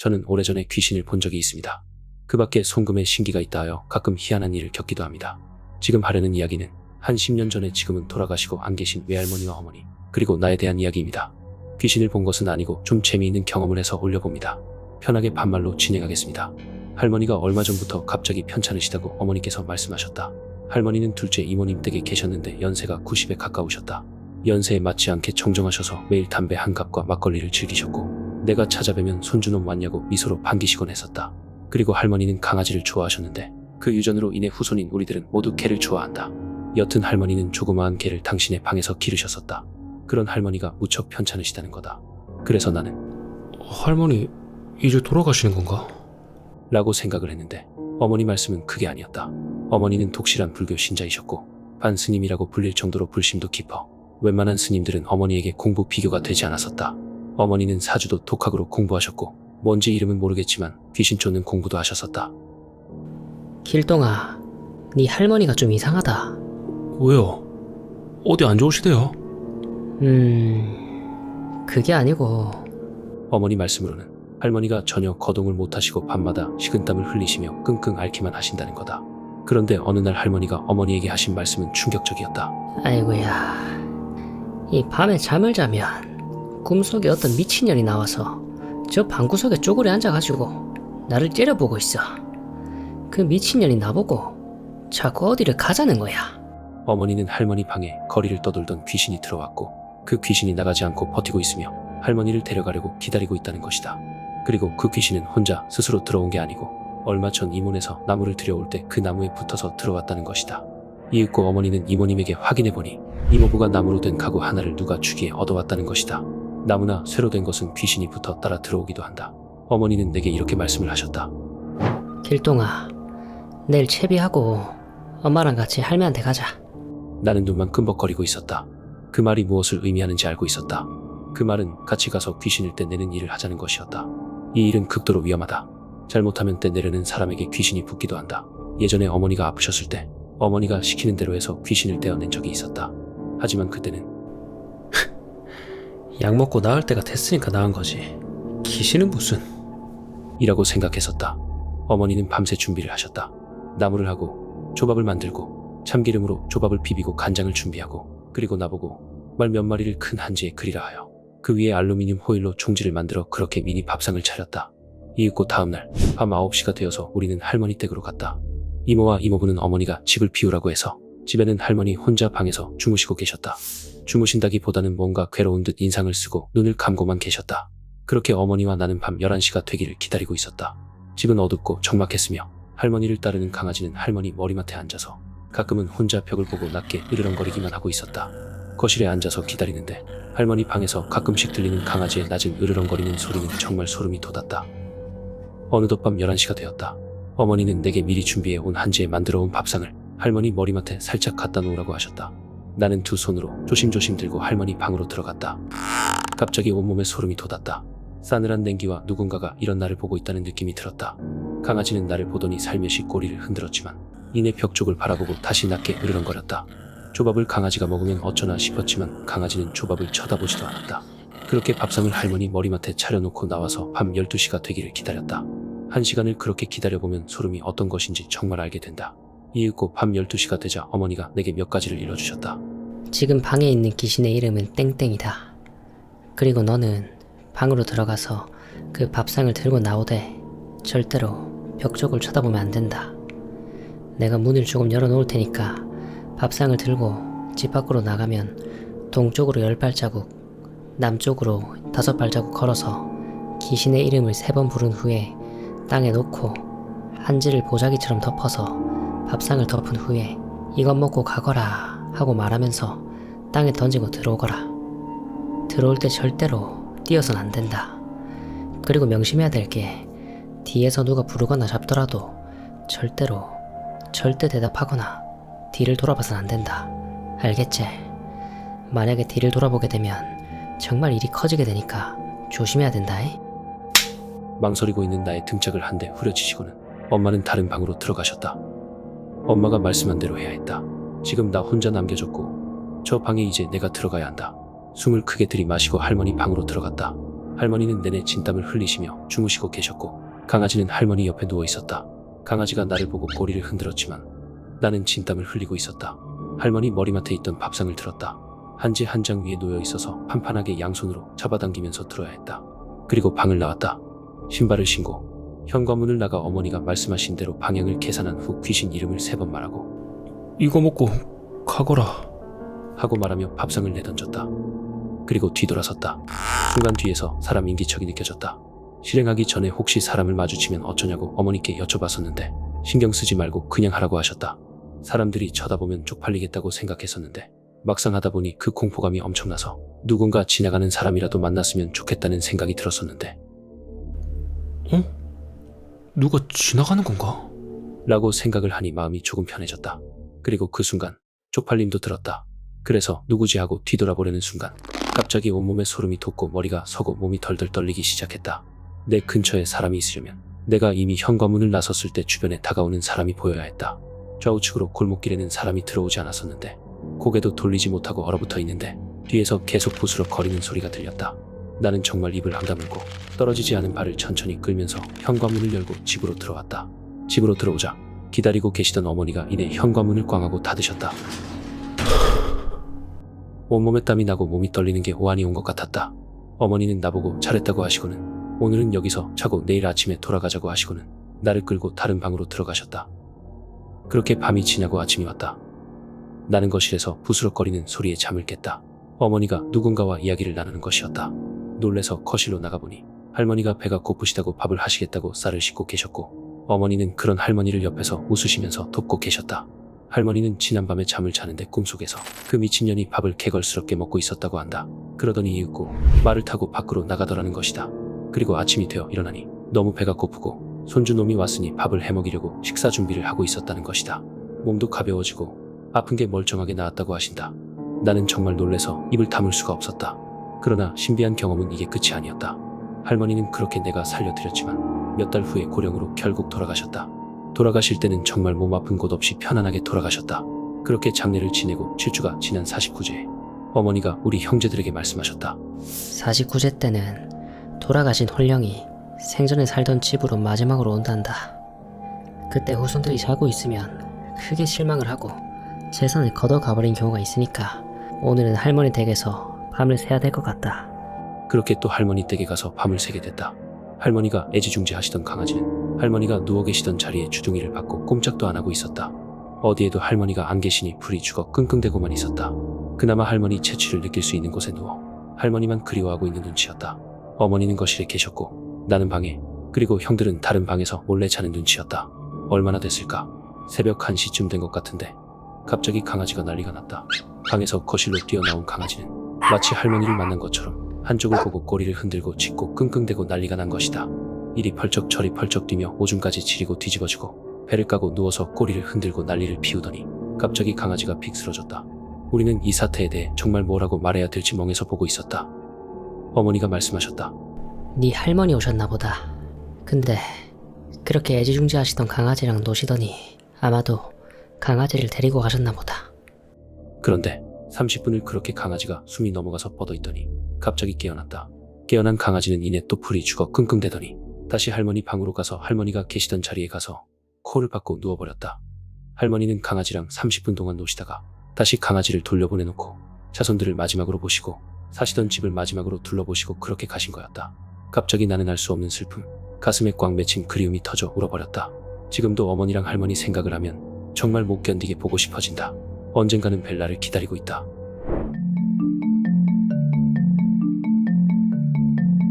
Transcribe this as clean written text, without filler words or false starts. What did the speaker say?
저는 오래전에 귀신을 본 적이 있습니다. 그 밖에 송금에 신기가 있다 하여 가끔 희한한 일을 겪기도 합니다. 지금 하려는 이야기는 한 10년 전에 지금은 돌아가시고 안 계신 외할머니와 어머니, 그리고 나에 대한 이야기입니다. 귀신을 본 것은 아니고 좀 재미있는 경험을 해서 올려봅니다. 편하게 반말로 진행하겠습니다. 할머니가 얼마 전부터 갑자기 편찮으시다고 어머니께서 말씀하셨다. 할머니는 둘째 이모님 댁에 계셨는데 연세가 90에 가까우셨다. 연세에 맞지 않게 정정하셔서 매일 담배 한 갑과 막걸리를 즐기셨고, 내가 찾아뵈면 손주놈 왔냐고 미소로 반기시곤 했었다. 그리고 할머니는 강아지를 좋아하셨는데 그 유전으로 인해 후손인 우리들은 모두 개를 좋아한다. 여튼 할머니는 조그마한 개를 당신의 방에서 기르셨었다. 그런 할머니가 무척 편찮으시다는 거다. 그래서 나는 할머니 이제 돌아가시는 건가? 라고 생각을 했는데 어머니 말씀은 그게 아니었다. 어머니는 독실한 불교 신자이셨고 반스님이라고 불릴 정도로 불심도 깊어 웬만한 스님들은 어머니에게 공부 비교가 되지 않았었다. 어머니는 사주도 독학으로 공부하셨고 뭔지 이름은 모르겠지만 귀신 쫓는 공부도 하셨었다. 길동아, 네 할머니가 좀 이상하다. 왜요? 어디 안 좋으시대요? 그게 아니고 어머니 말씀으로는 할머니가 전혀 거동을 못하시고 밤마다 식은땀을 흘리시며 끙끙 앓기만 하신다는 거다. 그런데 어느 날 할머니가 어머니에게 하신 말씀은 충격적이었다. 아이고야, 이 밤에 잠을 자면 꿈속에 어떤 미친년이 나와서 저 방구석에 쪼그려 앉아가지고 나를 째려보고 있어. 그 미친년이 나보고 자꾸 어디를 가자는 거야. 어머니는 할머니 방에 거리를 떠돌던 귀신이 들어왔고 그 귀신이 나가지 않고 버티고 있으며 할머니를 데려가려고 기다리고 있다는 것이다. 그리고 그 귀신은 혼자 스스로 들어온 게 아니고 얼마 전 이문에서 나무를 들여올 때 그 나무에 붙어서 들어왔다는 것이다. 이윽고 어머니는 이모님에게 확인해보니 이모부가 나무로 된 가구 하나를 누가 주기에 얻어왔다는 것이다. 나무나 쇠로 된 것은 귀신이 붙어 따라 들어오기도 한다. 어머니는 내게 이렇게 말씀을 하셨다. 길동아, 내일 채비하고 엄마랑 같이 할매한테 가자. 나는 눈만 끔벅거리고 있었다. 그 말이 무엇을 의미하는지 알고 있었다. 그 말은 같이 가서 귀신을 떼내는 일을 하자는 것이었다. 이 일은 극도로 위험하다. 잘못하면 떼내려는 사람에게 귀신이 붙기도 한다. 예전에 어머니가 아프셨을 때 어머니가 시키는 대로 해서 귀신을 떼어낸 적이 있었다. 하지만 그때는 약 먹고 나을 때가 됐으니까 나은 거지. 귀신은 무슨... 이라고 생각했었다. 어머니는 밤새 준비를 하셨다. 나무를 하고 조밥을 만들고 참기름으로 조밥을 비비고 간장을 준비하고 그리고 나보고 말 몇 마리를 큰 한지에 그리라 하여 그 위에 알루미늄 호일로 종지를 만들어 그렇게 미니 밥상을 차렸다. 이윽고 다음날 밤 9시가 되어서 우리는 할머니 댁으로 갔다. 이모와 이모부는 어머니가 집을 비우라고 해서 집에는 할머니 혼자 방에서 주무시고 계셨다. 주무신다기보다는 뭔가 괴로운 듯 인상을 쓰고 눈을 감고만 계셨다. 그렇게 어머니와 나는 밤 11시가 되기를 기다리고 있었다. 집은 어둡고 적막했으며 할머니를 따르는 강아지는 할머니 머리맡에 앉아서 가끔은 혼자 벽을 보고 낮게 으르렁거리기만 하고 있었다. 거실에 앉아서 기다리는데 할머니 방에서 가끔씩 들리는 강아지의 낮은 으르렁거리는 소리는 정말 소름이 돋았다. 어느덧 밤 11시가 되었다. 어머니는 내게 미리 준비해 온 한지에 만들어 온 밥상을 할머니 머리맡에 살짝 갖다 놓으라고 하셨다. 나는 두 손으로 조심조심 들고 할머니 방으로 들어갔다. 갑자기 온몸에 소름이 돋았다. 싸늘한 냉기와 누군가가 이런 나를 보고 있다는 느낌이 들었다. 강아지는 나를 보더니 살며시 꼬리를 흔들었지만 이내 벽 쪽을 바라보고 다시 낮게 으르렁거렸다. 조밥을 강아지가 먹으면 어쩌나 싶었지만 강아지는 조밥을 쳐다보지도 않았다. 그렇게 밥상을 할머니 머리맡에 차려놓고 나와서 밤 12시가 되기를 기다렸다. 1시간을 그렇게 기다려보면 소름이 어떤 것인지 정말 알게 된다. 이윽고 밤 12시가 되자 어머니가 내게 몇 가지를 일러주셨다. 지금 방에 있는 귀신의 이름은 땡땡이다. 그리고 너는 방으로 들어가서 그 밥상을 들고 나오되 절대로 벽 쪽을 쳐다보면 안 된다. 내가 문을 조금 열어놓을 테니까 밥상을 들고 집 밖으로 나가면 동쪽으로 10발자국, 남쪽으로 5발자국 걸어서 귀신의 이름을 3번 부른 후에 땅에 놓고 한지를 보자기처럼 덮어서 밥상을 덮은 후에 이것 먹고 가거라 하고 말하면서 땅에 던지고 들어오거라. 들어올 때 절대로 뛰어선 안 된다. 그리고 명심해야 될 게 뒤에서 누가 부르거나 잡더라도 절대 대답하거나 뒤를 돌아봐선 안 된다. 알겠지? 만약에 뒤를 돌아보게 되면 정말 일이 커지게 되니까 조심해야 된다. 망설이고 있는 나의 등짝을 한 대 후려치시고는 엄마는 다른 방으로 들어가셨다. 엄마가 말씀한 대로 해야 했다. 지금 나 혼자 남겨졌고 저 방에 이제 내가 들어가야 한다. 숨을 크게 들이마시고 할머니 방으로 들어갔다. 할머니는 내내 진땀을 흘리시며 주무시고 계셨고 강아지는 할머니 옆에 누워 있었다. 강아지가 나를 보고 꼬리를 흔들었지만 나는 진땀을 흘리고 있었다. 할머니 머리맡에 있던 밥상을 들었다. 한지 한 장 위에 놓여 있어서 판판하게 양손으로 잡아당기면서 들어야 했다. 그리고 방을 나왔다. 신발을 신고 현관문을 나가 어머니가 말씀하신 대로 방향을 계산한 후 귀신 이름을 3번 말하고 이거 먹고 가거라. 하고 말하며 밥상을 내던졌다. 그리고 뒤돌아섰다. 순간 뒤에서 사람 인기척이 느껴졌다. 실행하기 전에 혹시 사람을 마주치면 어쩌냐고 어머니께 여쭤봤었는데 신경 쓰지 말고 그냥 하라고 하셨다. 사람들이 쳐다보면 쪽팔리겠다고 생각했었는데 막상 하다 보니 그 공포감이 엄청나서 누군가 지나가는 사람이라도 만났으면 좋겠다는 생각이 들었었는데 누가 지나가는 건가? 라고 생각을 하니 마음이 조금 편해졌다. 그리고 그 순간 쪽팔림도 들었다. 그래서 누구지 하고 뒤돌아보려는 순간 갑자기 온몸에 소름이 돋고 머리가 서고 몸이 덜덜 떨리기 시작했다. 내 근처에 사람이 있으려면 내가 이미 현관문을 나섰을 때 주변에 다가오는 사람이 보여야 했다. 좌우측으로 골목길에는 사람이 들어오지 않았었는데 고개도 돌리지 못하고 얼어붙어 있는데 뒤에서 계속 부스럭거리는 소리가 들렸다. 나는 정말 입을 함다물고 떨어지지 않은 발을 천천히 끌면서 현관문을 열고 집으로 들어왔다. 집으로 들어오자 기다리고 계시던 어머니가 이내 현관문을 꽝하고 닫으셨다. 온몸에 땀이 나고 몸이 떨리는 게 오한이 온 것 같았다. 어머니는 나보고 잘했다고 하시고는 오늘은 여기서 자고 내일 아침에 돌아가자고 하시고는 나를 끌고 다른 방으로 들어가셨다. 그렇게 밤이 지나고 아침이 왔다. 나는 거실에서 부스럭거리는 소리에 잠을 깼다. 어머니가 누군가와 이야기를 나누는 것이었다. 놀래서 거실로 나가보니 할머니가 배가 고프시다고 밥을 하시겠다고 쌀을 씻고 계셨고 어머니는 그런 할머니를 옆에서 웃으시면서 돕고 계셨다. 할머니는 지난밤에 잠을 자는데 꿈속에서 그 미친년이 밥을 개걸스럽게 먹고 있었다고 한다. 그러더니 이윽고 말을 타고 밖으로 나가더라는 것이다. 그리고 아침이 되어 일어나니 너무 배가 고프고 손주놈이 왔으니 밥을 해먹이려고 식사 준비를 하고 있었다는 것이다. 몸도 가벼워지고 아픈 게 멀쩡하게 나았다고 하신다. 나는 정말 놀래서 입을 다물 수가 없었다. 그러나 신비한 경험은 이게 끝이 아니었다. 할머니는 그렇게 내가 살려드렸지만 몇 달 후에 고령으로 결국 돌아가셨다. 돌아가실 때는 정말 몸 아픈 곳 없이 편안하게 돌아가셨다. 그렇게 장례를 지내고 7주가 지난 49제에 어머니가 우리 형제들에게 말씀하셨다. 49제 때는 돌아가신 홀령이 생전에 살던 집으로 마지막으로 온단다. 그때 후손들이 자고 있으면 크게 실망을 하고 재산을 걷어가버린 경우가 있으니까 오늘은 할머니 댁에서 밤을 새야 될 것 같다. 그렇게 또 할머니 댁에 가서 밤을 새게 됐다. 할머니가 애지중지하시던 강아지는 할머니가 누워 계시던 자리에 주둥이를 받고 꼼짝도 안 하고 있었다. 어디에도 할머니가 안 계시니 불이 죽어 끙끙대고만 있었다. 그나마 할머니 채취를 느낄 수 있는 곳에 누워 할머니만 그리워하고 있는 눈치였다. 어머니는 거실에 계셨고 나는 방에, 그리고 형들은 다른 방에서 몰래 자는 눈치였다. 얼마나 됐을까? 새벽 1시쯤 된 것 같은데 갑자기 강아지가 난리가 났다. 방에서 거실로 뛰어나온 강아지는 마치 할머니를 만난 것처럼 한쪽을 보고 꼬리를 흔들고 짖고 끙끙대고 난리가 난 것이다. 이리 펄쩍 저리 펄쩍 뛰며 오줌까지 지리고 뒤집어지고 배를 까고 누워서 꼬리를 흔들고 난리를 피우더니 갑자기 강아지가 픽 쓰러졌다. 우리는 이 사태에 대해 정말 뭐라고 말해야 될지 멍해서 보고 있었다. 어머니가 말씀하셨다. 네 할머니 오셨나 보다. 근데 그렇게 애지중지하시던 강아지랑 노시더니 아마도 강아지를 데리고 가셨나 보다. 그런데 30분을 그렇게 강아지가 숨이 넘어가서 뻗어있더니 갑자기 깨어났다. 깨어난 강아지는 이내 또 풀이 죽어 끙끙대더니 다시 할머니 방으로 가서 할머니가 계시던 자리에 가서 코를 박고 누워버렸다. 할머니는 강아지랑 30분 동안 노시다가 다시 강아지를 돌려보내놓고 자손들을 마지막으로 보시고 사시던 집을 마지막으로 둘러보시고 그렇게 가신 거였다. 갑자기 나는 알 수 없는 슬픔, 가슴에 꽉 맺힌 그리움이 터져 울어버렸다. 지금도 어머니랑 할머니 생각을 하면 정말 못 견디게 보고 싶어진다. 언젠가는 벨라를 기다리고 있다.